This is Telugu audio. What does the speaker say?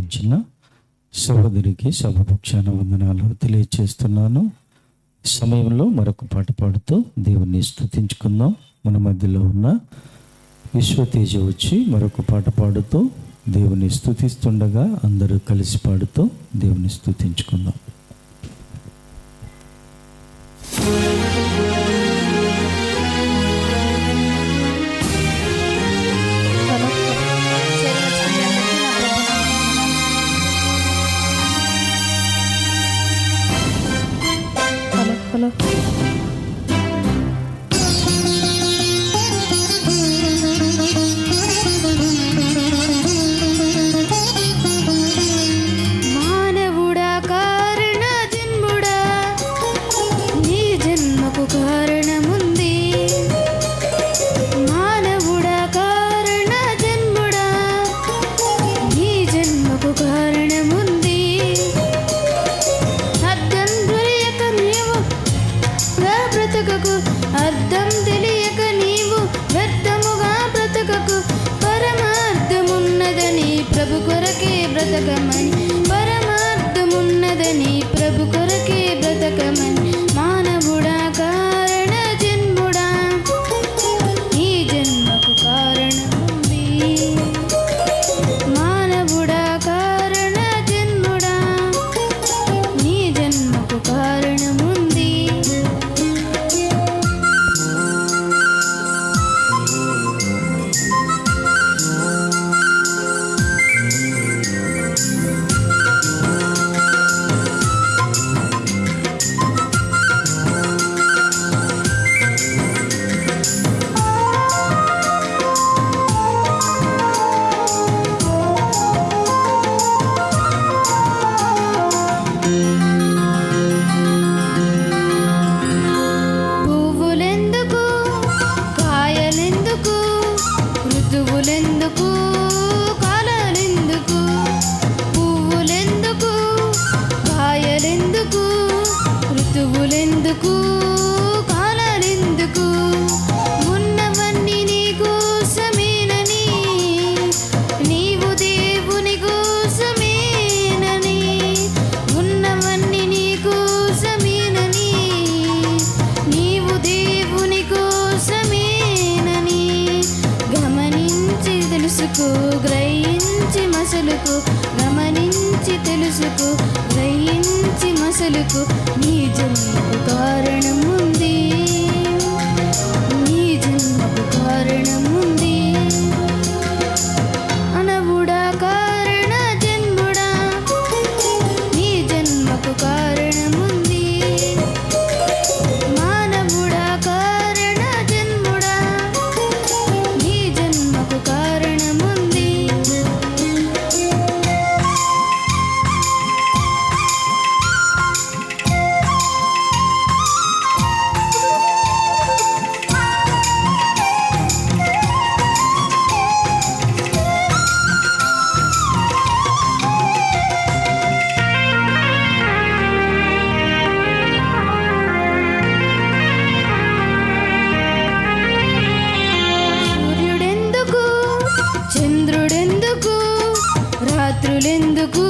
ఆహ్వానించిన సహోదరికి సభపక్షాన వందనాలు తెలియచేస్తున్నాను. సమయంలో మరొక పాట పాడుతూ దేవుణ్ణి స్తుతించుకుందాం. మన మధ్యలో ఉన్న విశ్వతేజ వచ్చి మరొక పాట పాడుతూ దేవుని స్తుతిస్తుండగా అందరూ కలిసి పాడుతూ దేవుని స్తుతించుకుందాం. మానవుడా కారణ జన్ముడా, నీ జన్మకు కారణముంది. మానవుడా కారణ జన్ముడా, నీ జన్మకు కారణముంది. అర్థం తెలియక నీవు బ్రతకకు, అర్థం తెలియక నీవు వ్యర్థముగా బ్రతకకు. పరమార్థమున్నదని ప్రభు కొరకే బ్రతకమని, పరమార్థమున్నదని ప్రభు కొరకే బ్రతకమని. మానవుడా కారణ జన్ముడా, ఈ జన్మకు కారణముంది. మానవుడా కారణ జన్ముడా, నీ జన్మకు కారణముంది. పువ్వులెందుకు, కాయలెందుకు, ఋతువులెందుకు, కాలాలెందుకు? పువ్వులెందుకు, కాయలెందుకు, ఋతువులెందుకు, కాలాలెందుకు? ఉన్నవన్నీ నీ కోసమేనని, నీవు దేవుని కోసమేనని. ఉన్నవన్నీ నీ కోసమేనని, నీవు దేవుని కోసమేనని. గమనించి తెలుసుకో, గ్రహించి మసలుకు, గమనించి తెలుసుకో, గ్రహించి మసలుకు. నీ జన్మకు కారణముంది, నీ జన్మకు కారణముంది. అనవుడా కారణ జన్ముడా, నీ జన్మకు కారణముంది. మానవుడా కారణ జన్ముడా, నీ జన్మకు కారణముంది. సూర్యుడెందుకు, చంద్రుడెందుకు, రాత్రులెందుకు,